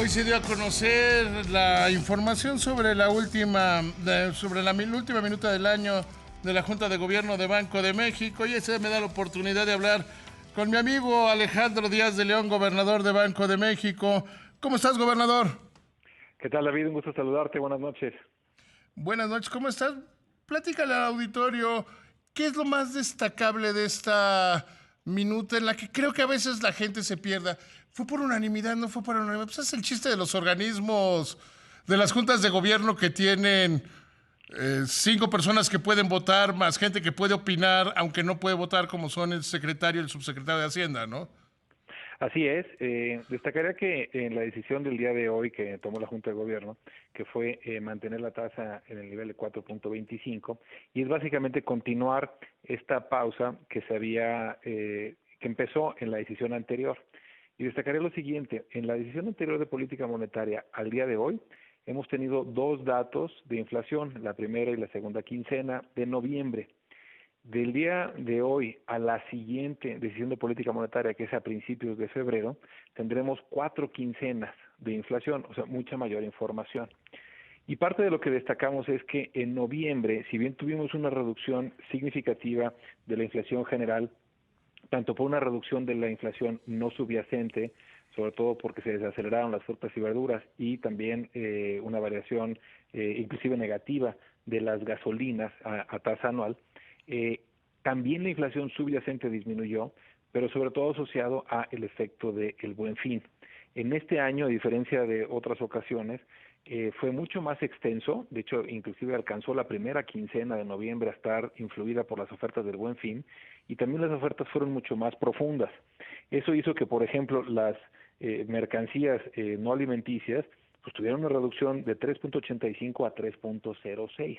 Hoy se dio a conocer la información sobre la última minuta del año de la Junta de Gobierno de Banco de México, y ese me da la oportunidad de hablar con mi amigo Alejandro Díaz de León, gobernador de Banco de México. ¿Cómo estás, gobernador? ¿Qué tal, David? Un gusto saludarte. Buenas noches. Buenas noches, ¿cómo estás? Platícale al auditorio, ¿qué es lo más destacable de esta minuta en la que creo que a veces la gente se pierda? ¿Fue por unanimidad? ¿No fue por unanimidad? Pues es el chiste de los organismos, de las juntas de gobierno que tienen 5 personas que pueden votar, más gente que puede opinar, aunque no puede votar, como son el secretario y el subsecretario de Hacienda, ¿no? Así es. Destacaría que en la decisión del día de hoy que tomó la Junta de Gobierno, que fue mantener la tasa en el nivel de 4.25, y es básicamente continuar esta pausa que que empezó en la decisión anterior. Y destacaré lo siguiente: en la decisión anterior de política monetaria al día de hoy, hemos tenido dos datos de inflación, la primera y la segunda quincena de noviembre. Del día de hoy a la siguiente decisión de política monetaria, que es a principios de febrero, tendremos 4 quincenas de inflación, o sea, mucha mayor información. Y parte de lo que destacamos es que en noviembre, si bien tuvimos una reducción significativa de la inflación general, tanto por una reducción de la inflación no subyacente, sobre todo porque se desaceleraron las frutas y verduras, y también una variación inclusive negativa de las gasolinas a tasa anual. También la inflación subyacente disminuyó, pero sobre todo asociado a el efecto del Buen Fin. En este año, a diferencia de otras ocasiones, fue mucho más extenso. De hecho, inclusive alcanzó la primera quincena de noviembre a estar influida por las ofertas del Buen Fin, y también las ofertas fueron mucho más profundas. Eso hizo que, por ejemplo, las mercancías no alimenticias pues tuvieron una reducción de 3.85 a 3.06.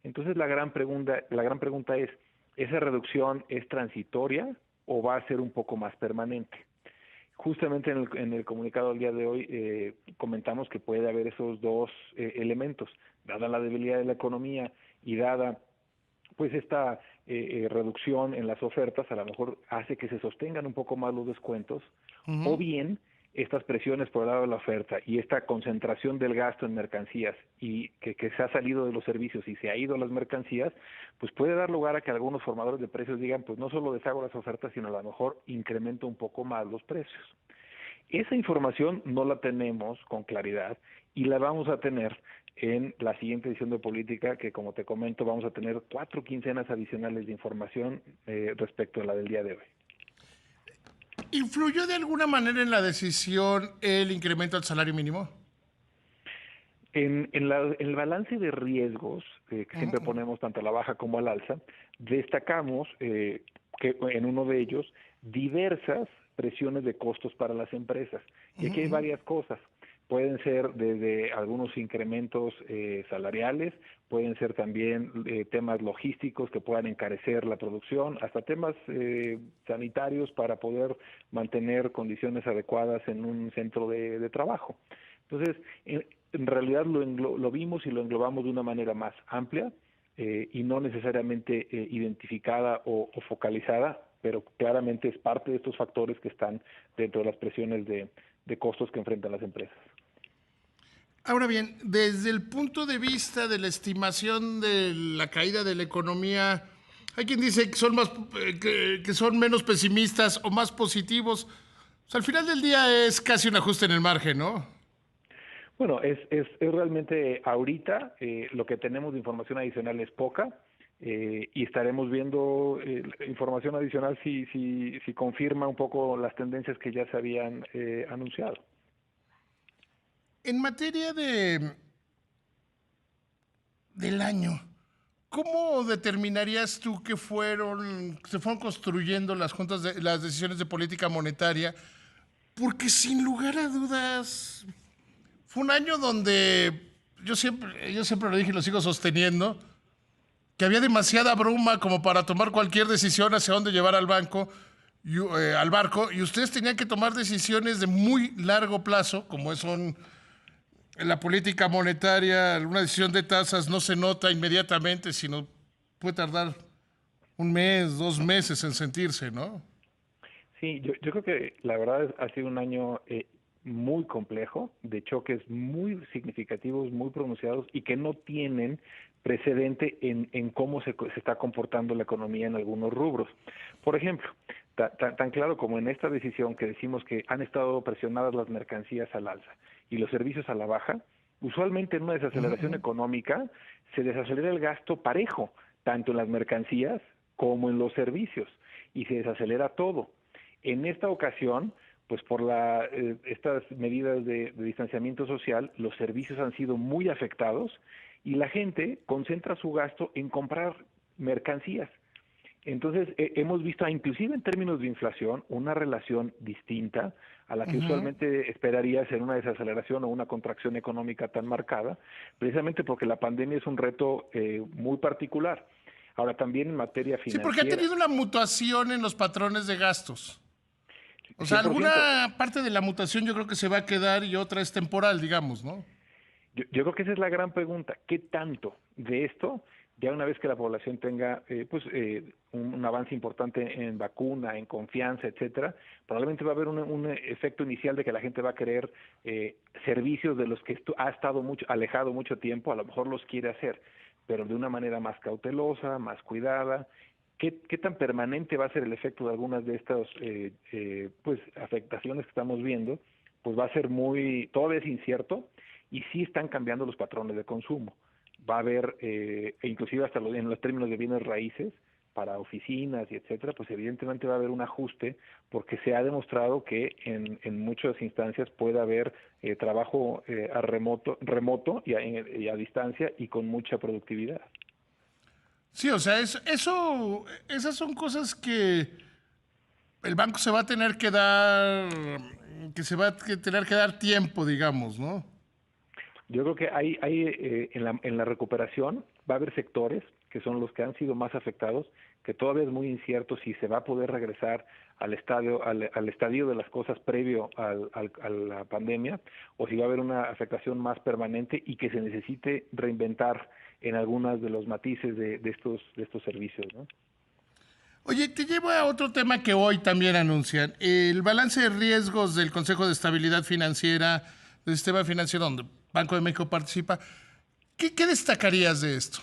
Entonces la gran pregunta es, ¿esa reducción es transitoria o va a ser un poco más permanente? Justamente en el comunicado del día de hoy comentamos que puede haber esos dos elementos, dada la debilidad de la economía y dada pues esta reducción en las ofertas, a lo mejor hace que se sostengan un poco más los descuentos, o bien estas presiones por el lado de la oferta y esta concentración del gasto en mercancías y que se ha salido de los servicios y se ha ido a las mercancías, pues puede dar lugar a que algunos formadores de precios digan, pues no solo deshago las ofertas, sino a lo mejor incremento un poco más los precios. Esa información no la tenemos con claridad y la vamos a tener en la siguiente edición de política, que como te comento, vamos a tener 4 quincenas adicionales de información respecto a la del día de hoy. ¿Influyó de alguna manera en la decisión el incremento al salario mínimo? En el balance de riesgos que siempre ponemos tanto a la baja como al alza, destacamos que en uno de ellos diversas presiones de costos para las empresas. Y aquí hay varias cosas. Pueden ser desde algunos incrementos salariales, pueden ser también temas logísticos que puedan encarecer la producción, hasta temas sanitarios para poder mantener condiciones adecuadas en un centro de trabajo. Entonces, en realidad lo vimos y lo englobamos de una manera más amplia y no necesariamente identificada o focalizada, pero claramente es parte de estos factores que están dentro de las presiones de costos que enfrentan las empresas. Ahora bien, desde el punto de vista de la estimación de la caída de la economía, hay quien dice que son que son menos pesimistas o más positivos. O sea, al final del día es casi un ajuste en el margen, ¿no? Bueno, es realmente ahorita lo que tenemos de información adicional es poca, y estaremos viendo información adicional si confirma un poco las tendencias que ya se habían anunciado. En materia del año, ¿cómo determinarías tú que se fueron construyendo las decisiones de política monetaria? Porque sin lugar a dudas fue un año donde yo siempre lo dije y lo sigo sosteniendo, que había demasiada bruma como para tomar cualquier decisión hacia dónde llevar al barco, y ustedes tenían que tomar decisiones de muy largo plazo, como son en la política monetaria. Una decisión de tasas no se nota inmediatamente, sino puede tardar un mes, 2 meses en sentirse, ¿no? Sí, yo creo que la verdad ha sido un año muy complejo, de choques muy significativos, muy pronunciados y que no tienen precedente en cómo se está comportando la economía en algunos rubros. Por ejemplo, tan claro como en esta decisión que decimos que han estado presionadas las mercancías al alza y los servicios a la baja, usualmente en una desaceleración económica se desacelera el gasto parejo, tanto en las mercancías como en los servicios, y se desacelera todo. En esta ocasión, pues por estas medidas de distanciamiento social, los servicios han sido muy afectados y la gente concentra su gasto en comprar mercancías. Entonces, hemos visto, inclusive en términos de inflación, una relación distinta a la que usualmente esperarías en una desaceleración o una contracción económica tan marcada, precisamente porque la pandemia es un reto muy particular. Ahora, también en materia Sí, financiera. porque ha tenido una mutación en los patrones de gastos. O sea, 100%. alguna parte de la mutación yo creo que se va a quedar y otra es temporal, digamos, ¿no? Yo creo que esa es la gran pregunta. ¿Qué tanto de esto, ya una vez que la población tenga un avance importante en vacuna, en confianza, etcétera, probablemente va a haber un efecto inicial de que la gente va a querer servicios de los que ha estado alejado mucho tiempo, a lo mejor los quiere hacer, pero de una manera más cautelosa, más cuidada. ¿Qué tan permanente va a ser el efecto de algunas de estas afectaciones que estamos viendo? Pues va a ser todavía es incierto, y sí están cambiando los patrones de consumo. Va a haber, inclusive hasta en los términos de bienes raíces, para oficinas y etcétera, pues evidentemente va a haber un ajuste, porque se ha demostrado que en muchas instancias puede haber trabajo remoto y a distancia y con mucha productividad. Sí, o sea, esas son cosas que el banco se va a tener que dar, que se va a tener que dar tiempo, digamos, ¿no? Yo creo que en la recuperación va a haber sectores que son los que han sido más afectados, que todavía es muy incierto si se va a poder regresar al estadio de las cosas previo a la pandemia, o si va a haber una afectación más permanente y que se necesite reinventar en algunos de los matices de estos servicios, ¿no? Oye, te llevo a otro tema que hoy también anuncian. El balance de riesgos del Consejo de Estabilidad Financiera, del Sistema Financiero, donde Banco de México participa. ¿Qué destacarías de esto?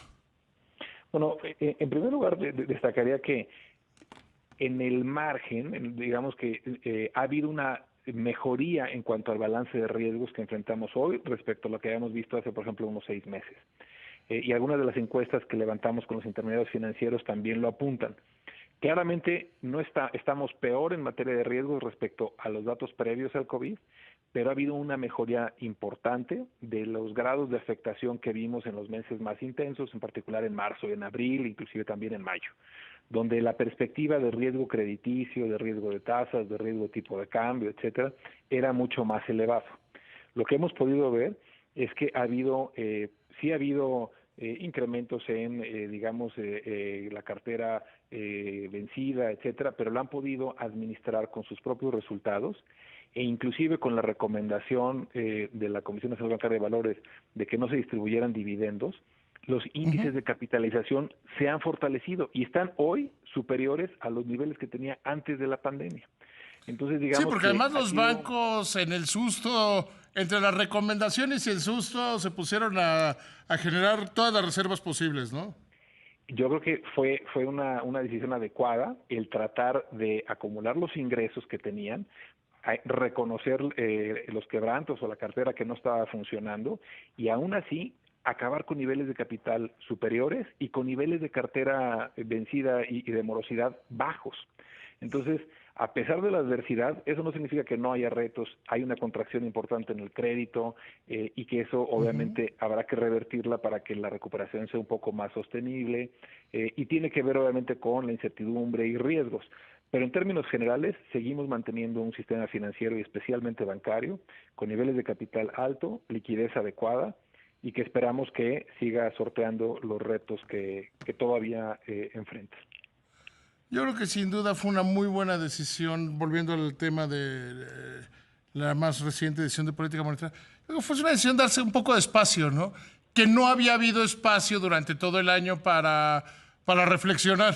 Bueno, en primer lugar, destacaría que en el margen, digamos que ha habido una mejoría en cuanto al balance de riesgos que enfrentamos hoy respecto a lo que habíamos visto hace, por ejemplo, unos 6 meses. Y algunas de las encuestas que levantamos con los intermediarios financieros también lo apuntan. Claramente estamos peor en materia de riesgos respecto a los datos previos al COVID, pero ha habido una mejoría importante de los grados de afectación que vimos en los meses más intensos, en particular en marzo y en abril, inclusive también en mayo, donde la perspectiva de riesgo crediticio, de riesgo de tasas, de riesgo de tipo de cambio, etcétera, era mucho más elevado. Lo que hemos podido ver es que sí ha habido incrementos en, la cartera vencida, etcétera, pero lo han podido administrar con sus propios resultados, e inclusive con la recomendación de la Comisión Nacional Bancaria de Valores de que no se distribuyeran dividendos. Los índices de capitalización se han fortalecido y están hoy superiores a los niveles que tenía antes de la pandemia. Entonces, digamos, sí, porque además los bancos en el susto, entre las recomendaciones y el susto, se pusieron a generar todas las reservas posibles, ¿no? Yo creo que fue una decisión adecuada el tratar de acumular los ingresos que tenían, reconocer los quebrantos o la cartera que no estaba funcionando, y aún así acabar con niveles de capital superiores y con niveles de cartera vencida y de morosidad bajos. Entonces, a pesar de la adversidad, eso no significa que no haya retos, hay una contracción importante en el crédito y que eso obviamente habrá que revertirla para que la recuperación sea un poco más sostenible y tiene que ver obviamente con la incertidumbre y riesgos. Pero en términos generales, seguimos manteniendo un sistema financiero y especialmente bancario con niveles de capital alto, liquidez adecuada y que esperamos que siga sorteando los retos que todavía enfrenta. Yo creo que sin duda fue una muy buena decisión, volviendo al tema de la más reciente decisión de política monetaria. Creo que fue una decisión darse un poco de espacio, ¿no? Que no había habido espacio durante todo el año para reflexionar.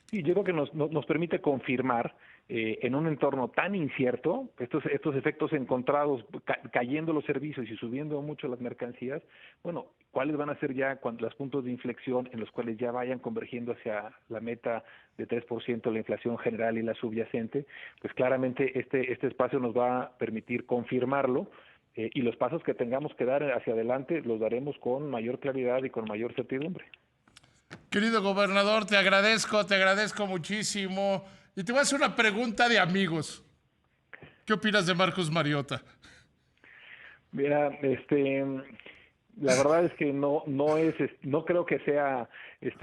Sí, yo creo que nos permite confirmar en un entorno tan incierto, estos efectos encontrados, cayendo los servicios y subiendo mucho las mercancías, bueno, ¿cuáles van a ser ya los puntos de inflexión en los cuales ya vayan convergiendo hacia la meta de 3% la inflación general y la subyacente? Pues claramente este espacio nos va a permitir confirmarlo, y los pasos que tengamos que dar hacia adelante los daremos con mayor claridad y con mayor certidumbre. Querido gobernador, te agradezco muchísimo. Y te voy a hacer una pregunta de amigos. ¿Qué opinas de Marcos Mariota? Mira, la verdad es que no creo que sea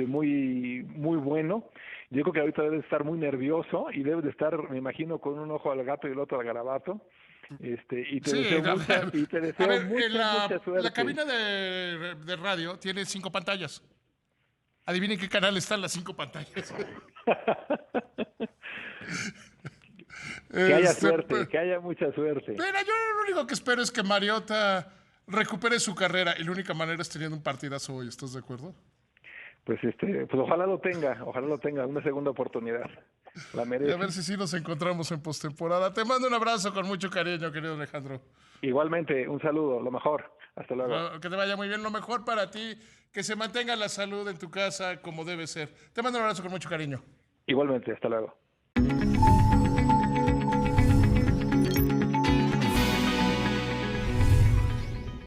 muy bueno. Yo creo que ahorita debe estar muy nervioso y debe de estar, me imagino, con un ojo al gato y el otro al garabato. Y te deseo mucha suerte. La cabina de radio tiene 5 pantallas. Adivinen qué canal están las 5 pantallas. Que haya suerte, que haya mucha suerte. Mira, yo lo único que espero es que Mariota recupere su carrera y la única manera es teniendo un partidazo hoy. ¿Estás de acuerdo? Pues ojalá lo tenga una segunda oportunidad. La merece. Y a ver si sí nos encontramos en postemporada. Te mando un abrazo con mucho cariño, querido Alejandro. Igualmente, un saludo, lo mejor. Hasta luego. Que te vaya muy bien, lo mejor para ti, que se mantenga la salud en tu casa como debe ser. Te mando un abrazo con mucho cariño. Igualmente, hasta luego.